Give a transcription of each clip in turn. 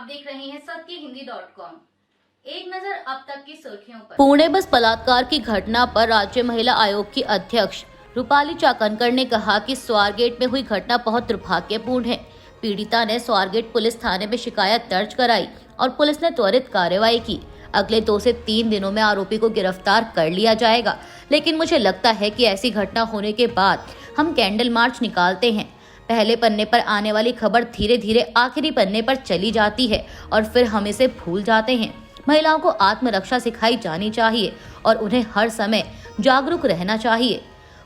आप देख रहे हैं सत्यहिंदी.com। एक नजर अब तक की सुर्खियों पर। पुणे बस बलात्कार की घटना पर राज्य महिला आयोग की अध्यक्ष रूपाली चाकणकर ने कहा कि स्वारगेट में हुई घटना बहुत दुर्भाग्यपूर्ण है। पीड़िता ने स्वारगेट पुलिस थाने में शिकायत दर्ज कराई और पुलिस ने त्वरित कार्रवाई की। अगले 2 से 3 दिनों में आरोपी को गिरफ्तार कर लिया जाएगा। लेकिन मुझे लगता है कि ऐसी घटना होने के बाद हम कैंडल मार्च निकालते हैं। पहले पन्ने पर आने वाली खबर धीरे धीरे आखिरी पन्ने पर चली जाती है और फिर हम इसे भूल जाते हैं। महिलाओं को आत्मरक्षा सिखाई जानी चाहिए और उन्हें हर समय जागरूक रहना चाहिए।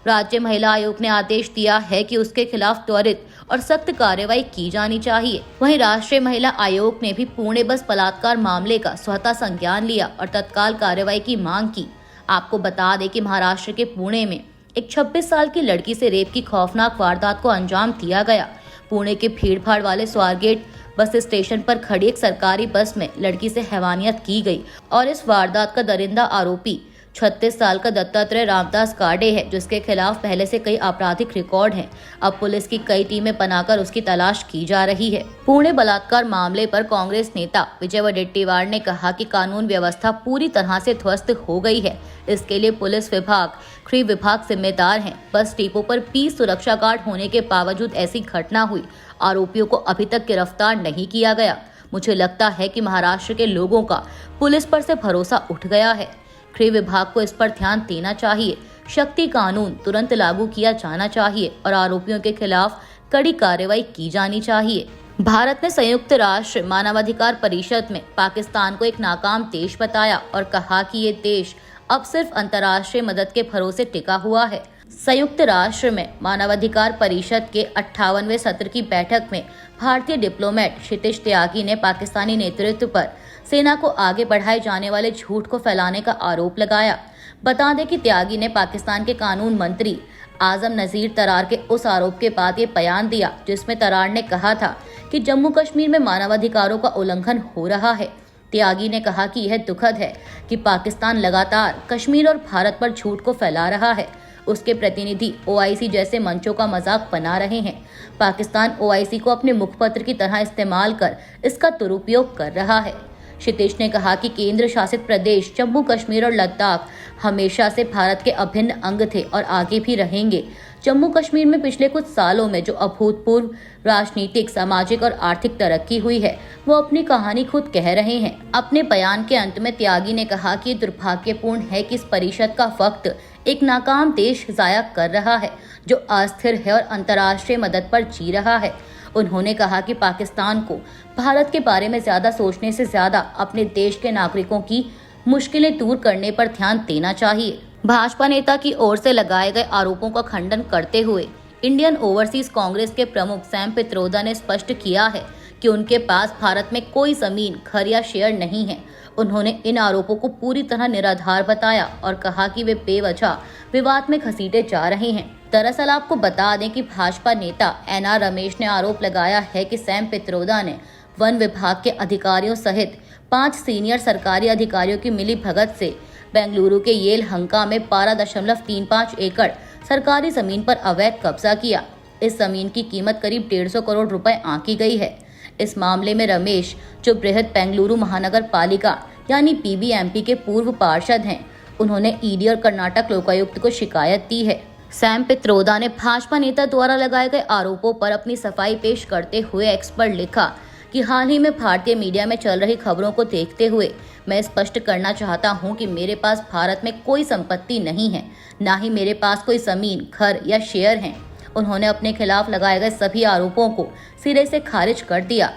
राज्य महिला आयोग ने आदेश दिया है कि उसके खिलाफ त्वरित और सख्त कार्रवाई की जानी चाहिए। वहीं राष्ट्रीय महिला आयोग ने भी पुणे बस बलात्कार मामले का स्वतः संज्ञान लिया और तत्काल कार्रवाई की मांग की। आपको बता दें कि महाराष्ट्र के पुणे में एक 26 साल की लड़की से रेप की खौफनाक वारदात को अंजाम दिया गया। पुणे के भीड़भाड़ वाले स्वारगेट बस स्टेशन पर खड़ी एक सरकारी बस में लड़की से हैवानियत की गई और इस वारदात का दरिंदा आरोपी 36 साल का दत्तात्रेय रामदास काडे है, जिसके खिलाफ पहले से कई आपराधिक रिकॉर्ड हैं। अब पुलिस की कई टीमें बनाकर उसकी तलाश की जा रही है। पुणे बलात्कार मामले पर कांग्रेस नेता विजय वडेट्टीवार ने कहा कि कानून व्यवस्था पूरी तरह से ध्वस्त हो गई है। इसके लिए पुलिस विभाग, गृह विभाग जिम्मेदार हैं। बस डिपो पर 20 सुरक्षा गार्ड होने के बावजूद ऐसी घटना हुई। आरोपियों को अभी तक गिरफ्तार नहीं किया गया। मुझे लगता है कि महाराष्ट्र के लोगों का पुलिस पर से भरोसा उठ गया है। गृह विभाग को इस पर ध्यान देना चाहिए। शक्ति कानून तुरंत लागू किया जाना चाहिए और आरोपियों के खिलाफ कड़ी कार्रवाई की जानी चाहिए। भारत ने संयुक्त राष्ट्र मानवाधिकार परिषद में पाकिस्तान को एक नाकाम देश बताया और कहा कि ये देश अब सिर्फ अंतर्राष्ट्रीय मदद के भरोसे टिका हुआ है। संयुक्त राष्ट्र में मानवाधिकार परिषद के 58वें सत्र की बैठक में भारतीय डिप्लोमेट क्षितिज त्यागी ने पाकिस्तानी नेतृत्व पर सेना को आगे बढ़ाए जाने वाले झूठ को फैलाने का आरोप लगाया। बता दें कि त्यागी ने पाकिस्तान के कानून मंत्री आजम नजीर तरार के उस आरोप के बाद ये बयान दिया जिसमें तरार ने कहा था कि जम्मू कश्मीर में मानवाधिकारों का उल्लंघन हो रहा है। त्यागी ने कहा कि यह दुखद है कि पाकिस्तान लगातार कश्मीर और भारत पर झूठ को फैला रहा है। उसके प्रतिनिधि ओआईसी जैसे मंचों का मजाक बना रहे हैं। पाकिस्तान ओआईसी को अपने मुखपत्र की तरह इस्तेमाल कर इसका दुरुपयोग कर रहा है। क्षितिज ने कहा कि केंद्र शासित प्रदेश जम्मू कश्मीर और लद्दाख हमेशा से भारत के अभिन्न अंग थे और आगे भी रहेंगे। जम्मू कश्मीर में पिछले कुछ सालों में जो अभूतपूर्व राजनीतिक, सामाजिक और आर्थिक तरक्की हुई है, वो अपनी कहानी खुद कह रहे हैं। अपने बयान के अंत में त्यागी ने कहा कि दुर्भाग्यपूर्ण है कि इस परिषद का वक्त एक नाकाम देश जाया कर रहा है जो अस्थिर है और अंतर्राष्ट्रीय मदद पर जी रहा है। उन्होंने कहा कि पाकिस्तान को भारत के बारे में ज्यादा सोचने से ज्यादा अपने देश के नागरिकों की मुश्किलें दूर करने पर ध्यान देना चाहिए। भाजपा नेता की ओर से लगाए गए आरोपों का खंडन करते हुए इंडियन ओवरसीज कांग्रेस के प्रमुख सैम पित्रोदा ने स्पष्ट किया है कि उनके पास भारत में कोई जमीन, घर या शेयर नहीं है। उन्होंने इन आरोपों को पूरी तरह निराधार बताया और कहा कि वे बेवजह विवाद में घसीटे जा रहे हैं। दरअसल आपको बता दें कि भाजपा नेता एनआर रमेश ने आरोप लगाया है कि सैम पित्रोदा ने वन विभाग के अधिकारियों सहित 5 सीनियर सरकारी अधिकारियों की मिली भगत से बेंगलुरु के येलहंका में 12.35 एकड़ सरकारी जमीन पर अवैध कब्जा किया। इस जमीन की कीमत करीब 150 करोड़ रुपए आंकी गई है। इस मामले में रमेश, जो बृहद बेंगलुरु महानगर पालिका यानी पीबीएमपी के पूर्व पार्षद हैं, उन्होंने ईडी और कर्नाटक लोकायुक्त को शिकायत दी है। सैम पित्रोदा ने भाजपा नेता द्वारा लगाए गए आरोपों पर अपनी सफाई पेश करते हुए एक्स पर लिखा कि हाल ही में भारतीय मीडिया में चल रही खबरों को देखते हुए मैं स्पष्ट करना चाहता हूं कि मेरे पास भारत में कोई संपत्ति नहीं है, ना ही मेरे पास कोई जमीन, घर या शेयर हैं। उन्होंने अपने खिलाफ लगाए गए सभी आरोपों को सिरे से खारिज कर दिया।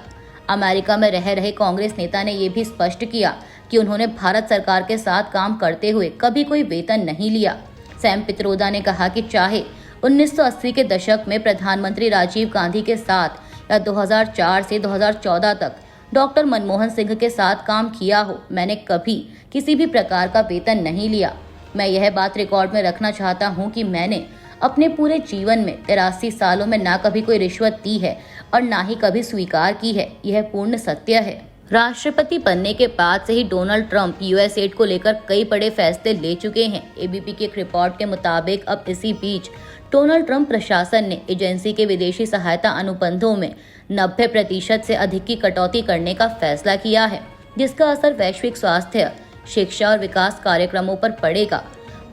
अमेरिका में रह रहे कांग्रेस नेता ने यह भी स्पष्ट किया कि उन्होंने भारत सरकार के साथ काम करते हुए कभी कोई वेतन नहीं लिया। सैम पित्रोदा ने कहा कि चाहे 1980 के दशक में प्रधानमंत्री राजीव गांधी के साथ या 2004 से 2014 तक डॉक्टर मनमोहन सिंह के साथ काम किया हो, मैंने कभी किसी भी प्रकार का वेतन नहीं लिया। मैं यह बात रिकॉर्ड में रखना चाहता हूं कि मैंने अपने पूरे जीवन में 83 सालों में ना कभी कोई रिश्वत दी है और ना ही कभी स्वीकार की है। यह पूर्ण सत्य है। राष्ट्रपति बनने के बाद से ही डोनाल्ड ट्रंप यूएस एड को लेकर कई बड़े फैसले ले चुके हैं। एबीपी की एक रिपोर्ट के मुताबिक अब इसी बीच डोनाल्ड ट्रंप प्रशासन ने एजेंसी के विदेशी सहायता अनुबंधों में 90% से अधिक की कटौती करने का फैसला किया है, जिसका असर वैश्विक स्वास्थ्य, शिक्षा और विकास कार्यक्रमों पर पड़ेगा।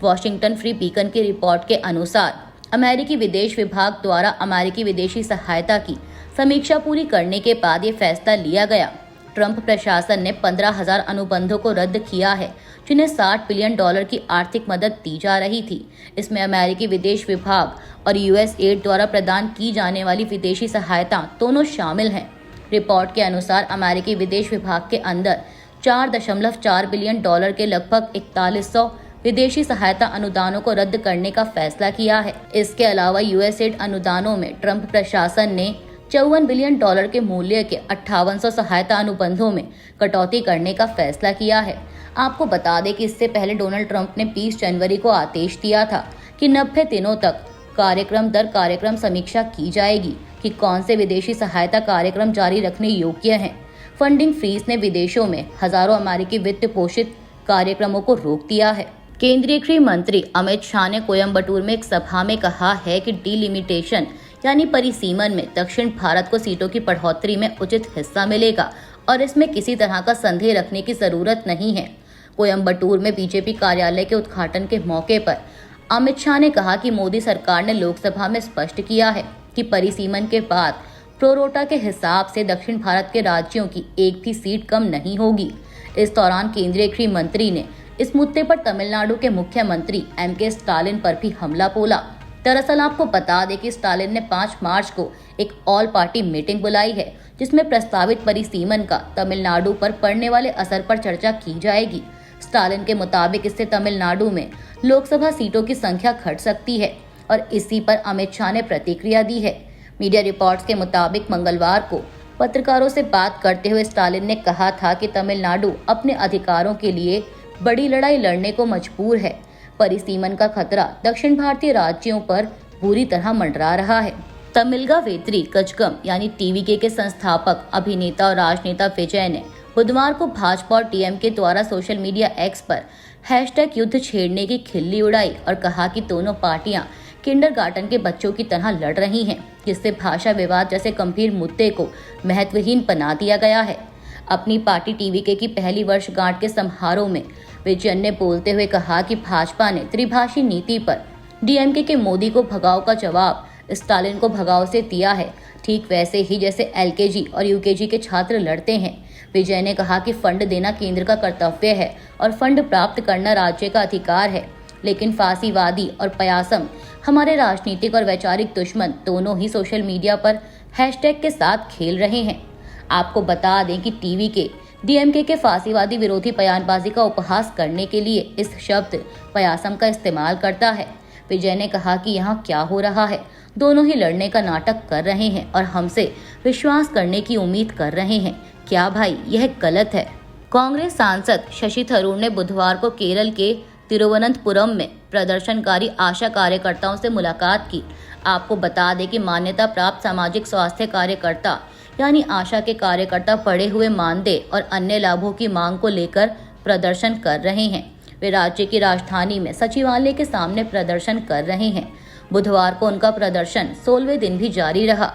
वॉशिंगटन फ्री बीकन की रिपोर्ट के अनुसार अमेरिकी विदेश विभाग द्वारा अमेरिकी विदेशी सहायता की समीक्षा पूरी करने के बाद ये फैसला लिया गया। ट्रंप प्रशासन ने 15,000 अनुबंधों को रद्द किया है, जिन्हें $60 बिलियन की आर्थिक मदद दी जा रही थी। इसमें अमेरिकी विदेश विभाग और यूएसएड द्वारा प्रदान की जाने वाली विदेशी सहायता दोनों शामिल हैं। रिपोर्ट के अनुसार अमेरिकी विदेश विभाग के अंदर $4.4 बिलियन के लगभग 4100 विदेशी सहायता अनुदानों को रद्द करने का फैसला किया है। इसके अलावा यूएसएड अनुदानों में ट्रंप प्रशासन ने $54 बिलियन के मूल्य के 5800 सहायता अनुबंधों में कटौती करने का फैसला किया है। आपको बता दें कि इससे पहले डोनाल्ड ट्रंप ने 20 जनवरी को आदेश दिया था कि 90 दिनों तक कार्यक्रम दर कार्यक्रम समीक्षा की जाएगी कि कौन से विदेशी सहायता कार्यक्रम जारी रखने योग्य हैं। फंडिंग फ्रीज ने विदेशों में हजारों अमेरिकी वित्त पोषित कार्यक्रमों को रोक दिया है। केंद्रीय गृह मंत्री अमित शाह ने कोयम्बटूर में एक सभा में कहा है कि डिलिमिटेशन यानी परिसीमन में दक्षिण भारत को सीटों की बढ़ोतरी में उचित हिस्सा मिलेगा और इसमें किसी तरह का संदेह रखने की जरूरत नहीं है। कोयम्बटूर में बीजेपी कार्यालय के उद्घाटन के मौके पर अमित शाह ने कहा कि मोदी सरकार ने लोकसभा में स्पष्ट किया है कि परिसीमन के बाद प्रोरोटा के हिसाब से दक्षिण भारत के राज्यों की एक भी सीट कम नहीं होगी। इस दौरान केंद्रीय गृह मंत्री ने इस मुद्दे पर तमिलनाडु के मुख्यमंत्री एम.के. स्टालिन पर भी हमला बोला। दरअसल आपको बता दें कि स्टालिन ने 5 मार्च को एक ऑल पार्टी मीटिंग बुलाई है, जिसमें प्रस्तावित परिसीमन का तमिलनाडु पर पड़ने वाले असर पर चर्चा की जाएगी। स्टालिन के मुताबिक इससे तमिलनाडु में लोकसभा सीटों की संख्या घट सकती है और इसी पर अमित शाह ने प्रतिक्रिया दी है। मीडिया रिपोर्ट्स के मुताबिक मंगलवार को पत्रकारों से बात करते हुए स्टालिन ने कहा था कि तमिलनाडु अपने अधिकारों के लिए बड़ी लड़ाई लड़ने को मजबूर है। परिसीमन का खतरा दक्षिण भारतीय राज्यों पर बुरी तरह मंडरा रहा है। तमिलगा वेत्री कचगम यानी टीवीके के संस्थापक, अभिनेता और राजनेता विजय ने बुधवार को भाजपा और डीएमके द्वारा सोशल मीडिया एक्स पर #युद्ध छेड़ने की खिल्ली उड़ाई और कहा कि दोनों पार्टियां किंडरगार्टन के बच्चों की तरह लड़ रही हैं, जिससे भाषा विवाद जैसे गंभीर मुद्दे को महत्वहीन बना दिया गया है। अपनी पार्टी टीवीके की पहली वर्षगांठ के समारोह में विजयन ने बोलते हुए कहा कि भाजपा ने त्रिभाषी नीति पर डीएमके के मोदी को भगाओ का जवाब स्टालिन को भगाओ से दिया है, ठीक वैसे ही जैसे एलकेजी और यूकेजी के छात्र लड़ते हैं। विजय ने कहा कि फंड देना केंद्र का कर्तव्य है और फंड प्राप्त करना राज्य का अधिकार है, लेकिन फांसीवादी और पयासम हमारे राजनीतिक और वैचारिक दुश्मन दोनों ही सोशल मीडिया पर हैशटैग के साथ खेल रहे हैं। आपको बता दें कि टीवी के डीएमके के फांसीवादी विरोधी बयानबाजी का उपहास करने के लिए इस शब्द पयासम का इस्तेमाल करता है। विजय ने कहा कि यहाँ क्या हो रहा है, दोनों ही लड़ने का नाटक कर रहे हैं और हमसे विश्वास करने की उम्मीद कर रहे हैं। क्या भाई, यह गलत है। कांग्रेस सांसद शशि थरूर ने बुधवार को केरल के तिरुवनंतपुरम में प्रदर्शनकारी आशा कार्यकर्ताओं से मुलाकात की। आपको बता दें कि मान्यता प्राप्त सामाजिक स्वास्थ्य कार्यकर्ता यानी आशा के कार्यकर्ता पड़े हुए मानदेय और अन्य लाभों की मांग को लेकर प्रदर्शन कर रहे हैं। वे राज्य की राजधानी में सचिवालय के सामने प्रदर्शन कर रहे हैं। बुधवार को उनका प्रदर्शन 16वें दिन भी जारी रहा।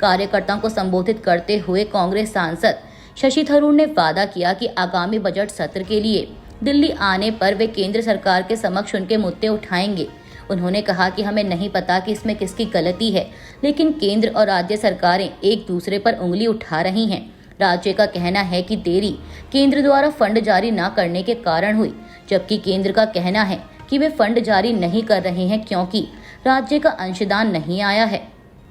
कार्यकर्ताओं को संबोधित करते हुए कांग्रेस सांसद शशि थरूर ने वादा किया कि आगामी बजट सत्र के लिए दिल्ली आने पर वे केंद्र सरकार के समक्ष उनके मुद्दे उठाएंगे। उन्होंने कहा कि हमें नहीं पता कि इसमें किसकी गलती है, लेकिन केंद्र और राज्य सरकारें एक दूसरे पर उंगली उठा रही हैं। राज्य का कहना है कि देरी केंद्र द्वारा फंड जारी न करने के कारण हुई, जबकि केंद्र का कहना है कि वे फंड जारी नहीं कर रहे हैं क्योंकि राज्य का अंशदान नहीं आया है।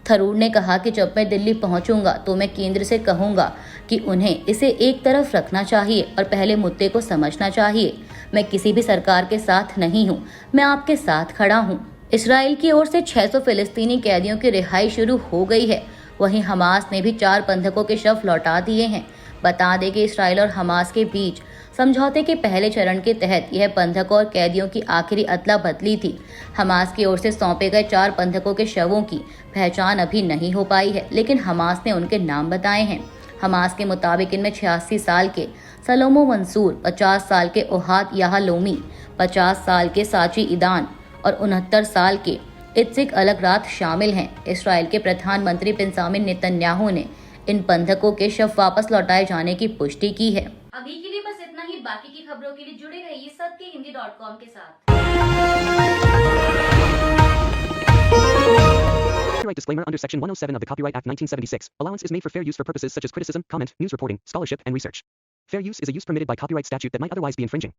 थरूर ने कहा कि जब मैं दिल्ली पहुंचूंगा तो मैं केंद्र से कहूंगा कि उन्हें इसे एक तरफ रखना चाहिए और पहले मुद्दे को समझना चाहिए। मैं किसी भी सरकार के साथ नहीं हूं, मैं आपके साथ खड़ा हूं। इस्राएल की ओर से 600 फिलिस्तीनी कैदियों की रिहाई शुरू हो गई है। वहीं हमास ने भी 4 बंधकों के शव लौटा दिए हैं। बता दें कि इस्राएल और हमास के बीच समझौते के पहले चरण के तहत यह बंधकों और कैदियों की आखिरी अदला बदली थी। हमास की ओर से सौंपे गए 4 बंधकों के शवों की पहचान अभी नहीं हो पाई है, लेकिन हमास ने उनके नाम बताए हैं। हमास के मुताबिक इनमें 86 साल के सलोमो मंसूर, 50 साल के ओहाद याहलोमी, 50 साल के साची ईदान और 69 साल के इससे एक अलग रात शामिल हैं। इसराइल के प्रधानमंत्री बेंजामिन नेतन्याहू ने इन बंधकों के शव वापस लौटाए जाने की पुष्टि की है। अभी के लिए बस इतना ही। बाकी की खबरों के लिए जुड़े रहिए सत्यहिंदी.com के साथ। Copyright disclaimer under Section 107 of the Copyright Act 1976. Allowance is made for fair use for purposes such as criticism, comment, news reporting, scholarship, and research. Fair use is a use permitted by copyright statute that might otherwise be infringing.